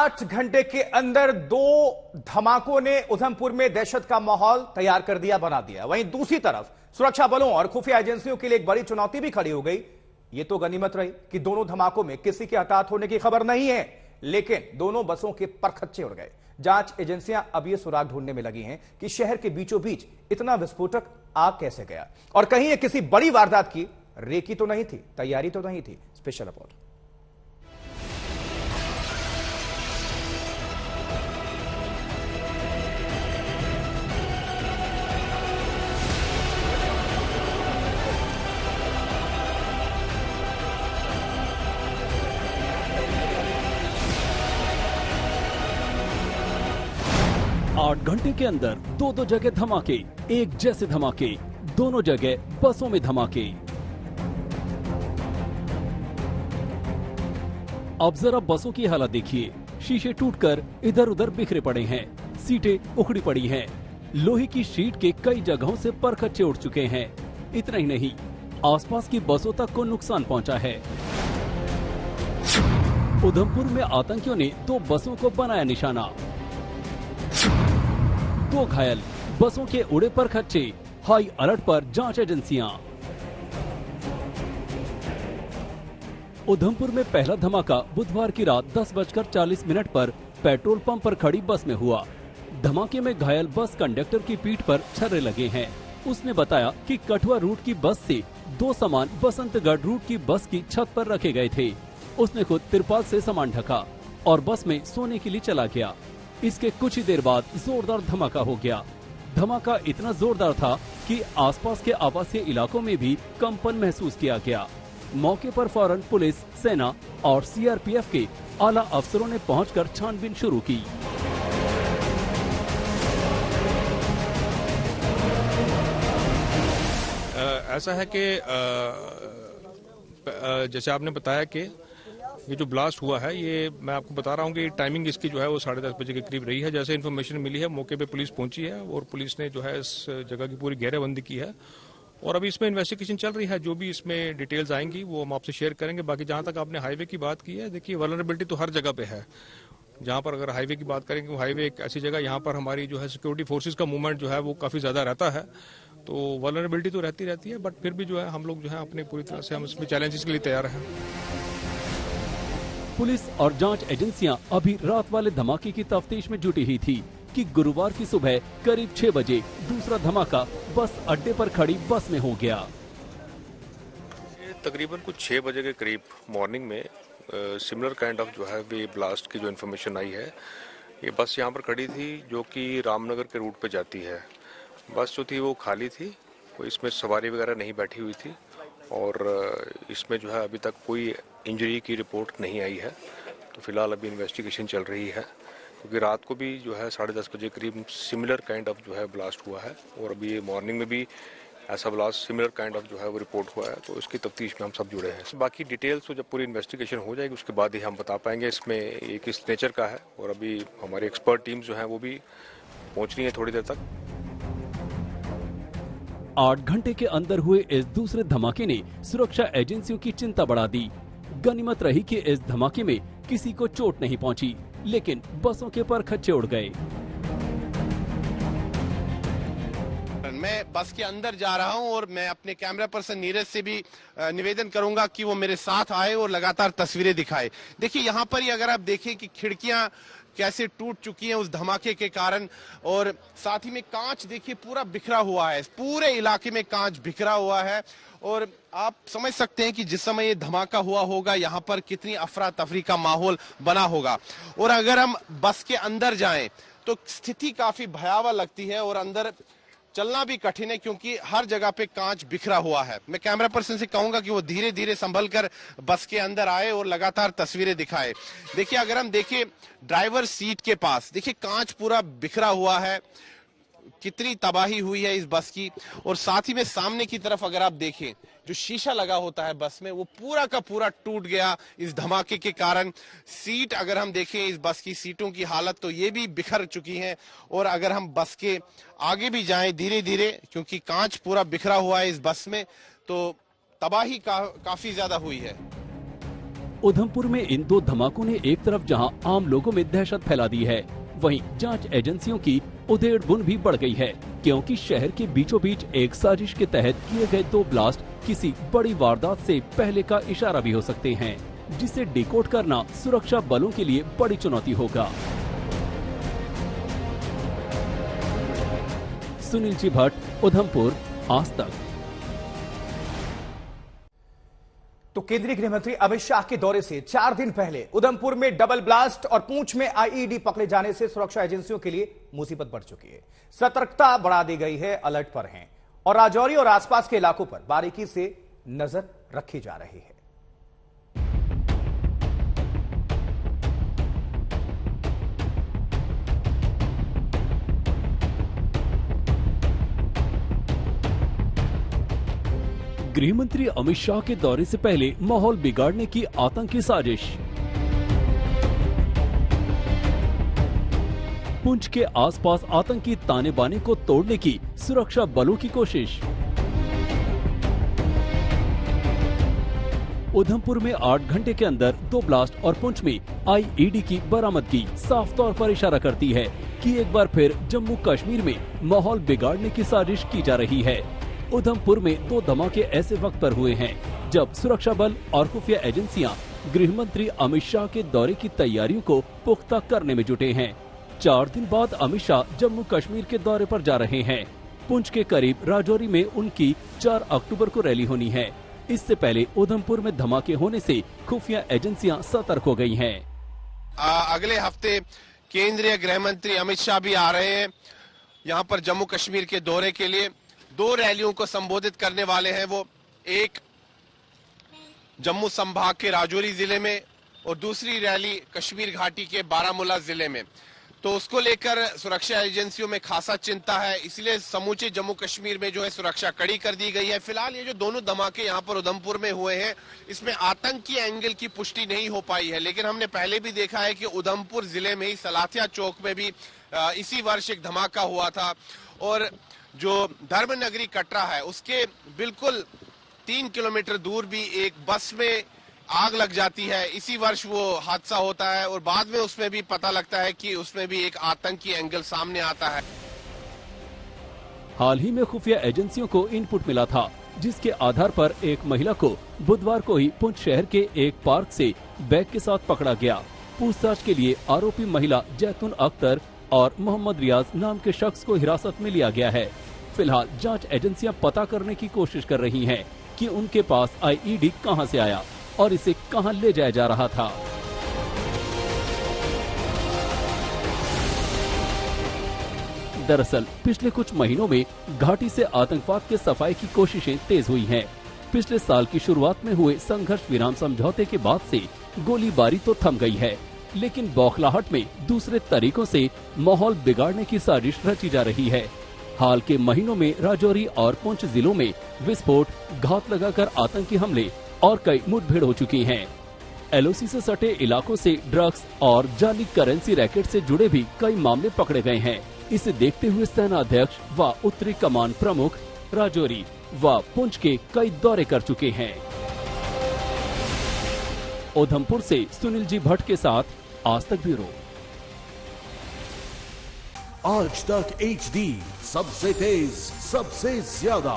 8 घंटे के अंदर 2 धमाकों ने उधमपुर में दहशत का माहौल तैयार कर दिया, बना दिया। वहीं दूसरी तरफ सुरक्षा बलों और खुफिया एजेंसियों के लिए एक बड़ी चुनौती भी खड़ी हो गई। ये तो गनीमत रही कि दोनों धमाकों में किसी के हताहत होने की खबर नहीं है, लेकिन दोनों बसों के परखच्चे उड़ गए। जांच एजेंसियां अब यह सुराग ढूंढने में लगी हैं कि शहर के बीचों बीच इतना विस्फोटक आ कैसे गया और कहीं ये किसी बड़ी वारदात की रेकी तो नहीं थी, तैयारी तो नहीं थी। Special report. 8 घंटे के अंदर दो जगह धमाके, एक जैसे धमाके, दोनों जगह बसों में धमाके। अब जरा बसों की हालत देखिए, शीशे टूटकर इधर उधर बिखरे पड़े हैं, सीटें उखड़ी पड़ी हैं, लोहे की शीट के कई जगहों से परखच्चे उड़ चुके हैं। इतना ही नहीं, आसपास की बसों तक को नुकसान पहुंचा है। उधमपुर में आतंकियों ने 2 बसों को बनाया निशाना, 2 घायल, बसों के उड़े परखच्चे, हाई अलर्ट पर जांच एजेंसियां। उधमपुर में पहला धमाका बुधवार की रात 10:40 पर पेट्रोल पंप पर खड़ी बस में हुआ। धमाके में घायल बस कंडक्टर की पीठ पर छर्रे लगे हैं। उसने बताया कि कठुआ रूट की बस से 2 सामान बसंतगढ़ रूट की बस की छत पर रखे गए थे। उसने खुद तिरपाल से सामान ढका और बस में सोने के लिए चला गया। इसके कुछ ही देर बाद जोरदार धमाका हो गया। धमाका इतना जोरदार था कि आसपास के आवासीय इलाकों में भी कंपन महसूस किया गया। मौके पर फौरन पुलिस, सेना और सीआरपीएफ के आला अफसरों ने पहुंचकर छानबीन शुरू की। ऐसा है कि जैसे आपने बताया कि ये जो ब्लास्ट हुआ है, ये मैं आपको बता रहा हूँ कि टाइमिंग इसकी जो है वो 10:30 बजे के करीब रही है। जैसे इन्फॉर्मेशन मिली है, मौके पे पुलिस पहुंची है और पुलिस ने जो है इस जगह की पूरी घेराबंदी की है और अभी इसमें इन्वेस्टिगेशन चल रही है। जो भी इसमें डिटेल्स आएंगी वो हम आपसे शेयर करेंगे। बाकी जहाँ तक आपने हाईवे की बात की है, देखिए वल्नरेबिलिटी तो हर जगह पे है। जहाँ पर अगर हाईवे की बात करेंगे, वो हाईवे एक ऐसी जगह यहाँ पर हमारी जो है सिक्योरिटी फोर्सेज का मूवमेंट जो है वो काफी ज्यादा रहता है, तो वल्नरेबिलिटी तो रहती है, बट फिर भी जो है हम लोग जो है अपने पूरी तरह से हम इसमें चैलेंजेस के लिए तैयार हैं। पुलिस और जांच एजेंसियां अभी रात वाले धमाके की तफ्तीश में जुटी ही थी कि गुरुवार की सुबह करीब 6 बजे दूसरा धमाका बस अड्डे पर खड़ी बस में हो गया। ये तकरीबन कुछ 6 बजे के करीब मॉर्निंग में सिमिलर काइंड ऑफ जो है वे ब्लास्ट की जो इन्फॉर्मेशन आई है। ये बस यहाँ पर खड़ी थी जो कि रामनगर के रूट पे जाती है। बस जो थी वो खाली थी, कोई इसमें सवारी वगैरह नहीं बैठी हुई थी और इसमें जो है अभी तक कोई इंजरी की रिपोर्ट नहीं आई है। तो फिलहाल अभी इन्वेस्टिगेशन चल रही है, क्योंकि रात को भी जो है 10:30 बजे करीब सिमिलर काइंड ऑफ जो है ब्लास्ट हुआ है और अभी मॉर्निंग में भी ऐसा ब्लास्ट सिमिलर काइंड ऑफ जो है वो रिपोर्ट हुआ है। तो इसकी तफ्तीश में हम सब जुड़े हैं। बाकी डिटेल्स तो जब पूरी इन्वेस्टिगेशन हो जाएगी उसके बाद ही हम बता पाएंगे इसमें ये किस नेचर का है। और अभी हमारी एक्सपर्ट टीम्स जो है वो भी पहुंच रही है थोड़ी देर तक। 8 घंटे के अंदर हुए इस दूसरे धमाके ने सुरक्षा एजेंसियों की चिंता बढ़ा दी। गनीमत रही कि इस धमाके में किसी को चोट नहीं पहुंची, लेकिन बसों के परखच्चे उड़ गए। मैं बस के अंदर जा रहा हूं और मैं अपने कैमरा पर्सन नीरज से भी निवेदन करूंगा कि वो मेरे साथ आए और लगातार तस्वीरें दिखाए। देखिए यहाँ पर ही अगर आप देखें कि खिड़कियां कैसे टूट चुकी हैं उस धमाके के कारण, और साथ ही में कांच देखिए पूरा बिखरा हुआ है, पूरे इलाके में कांच बिखरा हुआ है। और आप समझ सकते हैं कि जिस समय ये धमाका हुआ होगा यहाँ पर कितनी अफरा तफरी का माहौल बना होगा। और अगर हम बस के अंदर जाएं तो स्थिति काफी भयावह लगती है और अंदर चलना भी कठिन है, क्योंकि हर जगह पे कांच बिखरा हुआ है। मैं कैमरा पर्सन से कहूंगा कि वो धीरे धीरे संभल कर बस के अंदर आए और लगातार तस्वीरें दिखाए। देखिए अगर हम देखें ड्राइवर सीट के पास, देखिए कांच पूरा बिखरा हुआ है, कितनी तबाही हुई है इस बस की। और साथ ही में सामने की तरफ अगर आप देखें, जो शीशा लगा होता है बस में वो पूरा का पूरा टूट गया इस धमाके के कारण। सीट अगर हम देखें, इस बस की सीटों की हालत तो ये भी बिखर चुकी है। और अगर हम बस के आगे भी जाएं धीरे धीरे, क्योंकि कांच पूरा बिखरा हुआ है इस बस में, तो तबाही काफी ज्यादा हुई है। उधमपुर में इन दो धमाकों ने एक तरफ जहां आम लोगों में दहशत फैला दी है, वहीं जांच एजेंसियों की उधेड़-बुन भी बढ़ गई है, क्योंकि शहर के बीचों बीच एक साजिश के तहत किए गए दो ब्लास्ट किसी बड़ी वारदात से पहले का इशारा भी हो सकते हैं, जिसे डिकोड करना सुरक्षा बलों के लिए बड़ी चुनौती होगा। सुनील जी भट्ट, उधमपुर, आज तक। तो केंद्रीय गृह मंत्री अमित शाह के दौरे से 4 दिन पहले उधमपुर में डबल ब्लास्ट और पूंछ में आईईडी पकड़े जाने से सुरक्षा एजेंसियों के लिए मुसीबत बढ़ चुकी है। सतर्कता बढ़ा दी गई है, अलर्ट पर हैं और राजौरी और आसपास के इलाकों पर बारीकी से नजर रखी जा रही है। गृह मंत्री अमित शाह के दौरे से पहले माहौल बिगाड़ने की आतंकी साजिश। पुंछ के आसपास आतंकी ताने बाने को तोड़ने की सुरक्षा बलों की कोशिश। उधमपुर में 8 घंटे के अंदर 2 ब्लास्ट और पुंछ में आईईडी की बरामदगी साफ तौर पर इशारा करती है कि एक बार फिर जम्मू कश्मीर में माहौल बिगाड़ने की साजिश की जा रही है। उधमपुर में 2 धमाके ऐसे वक्त पर हुए हैं जब सुरक्षा बल और खुफिया एजेंसियां गृह मंत्री अमित शाह के दौरे की तैयारियों को पुख्ता करने में जुटे हैं। 4 दिन बाद अमित शाह जम्मू कश्मीर के दौरे पर जा रहे हैं। पुंछ के करीब राजौरी में उनकी 4 अक्टूबर को रैली होनी है। इससे पहले उधमपुर में धमाके होने से खुफिया एजेंसियां सतर्क हो गई हैं। अगले हफ्ते केंद्रीय गृह मंत्री अमित शाह भी आ रहे हैं यहाँ पर जम्मू कश्मीर के दौरे के लिए। 2 रैलियों को संबोधित करने वाले हैं वो, एक जम्मू संभाग के राजौरी जिले में और दूसरी रैली कश्मीर घाटी के बारामूला जिले में। तो उसको लेकर सुरक्षा एजेंसियों में खासा चिंता है, इसलिए समूचे जम्मू कश्मीर में जो है सुरक्षा कड़ी कर दी गई है। फिलहाल ये जो दोनों धमाके यहाँ पर उधमपुर में हुए हैं, इसमें आतंकी एंगल की पुष्टि नहीं हो पाई है, लेकिन हमने पहले भी देखा है कि उधमपुर जिले में ही सलाथिया चौक में भी इसी वर्ष एक धमाका हुआ था और जो धर्मनगरी कटरा है उसके बिल्कुल 3 किलोमीटर दूर भी एक बस में आग लग जाती है। इसी वर्ष वो हादसा होता है और बाद में उसमें भी पता लगता है कि उसमें भी एक आतंकी एंगल सामने आता है। हाल ही में खुफिया एजेंसियों को इनपुट मिला था, जिसके आधार पर एक महिला को बुधवार को ही पुंछ शहर के एक पार्क से बैग के साथ पकड़ा गया। पूछताछ के लिए आरोपी महिला जैतून अख्तर और मोहम्मद रियाज नाम के शख्स को हिरासत में लिया गया है। फिलहाल जांच एजेंसियां पता करने की कोशिश कर रही हैं कि उनके पास आईईडी कहां से आया और इसे कहां ले जाया जा रहा था। दरअसल पिछले कुछ महीनों में घाटी से आतंकवाद के सफाई की कोशिशें तेज हुई हैं। पिछले साल की शुरुआत में हुए संघर्ष विराम समझौते के बाद से गोलीबारी तो थम गई है, लेकिन बौखलाहट में दूसरे तरीकों से माहौल बिगाड़ने की साजिश रची जा रही है। हाल के महीनों में राजौरी और पुंछ जिलों में विस्फोट, घात लगाकर आतंकी हमले और कई मुठभेड़ हो चुकी हैं। एलओसी से सटे इलाकों से ड्रग्स और जाली करेंसी रैकेट से जुड़े भी कई मामले पकड़े गए हैं। इसे देखते हुए सेना अध्यक्ष व उत्तरी कमान प्रमुख राजौरी व पुंछ के कई दौरे कर चुके हैं। उधमपुर से सुनील जी भट्ट के साथ आज तक ब्यूरो। आज तक HD, सबसे तेज, सबसे ज्यादा।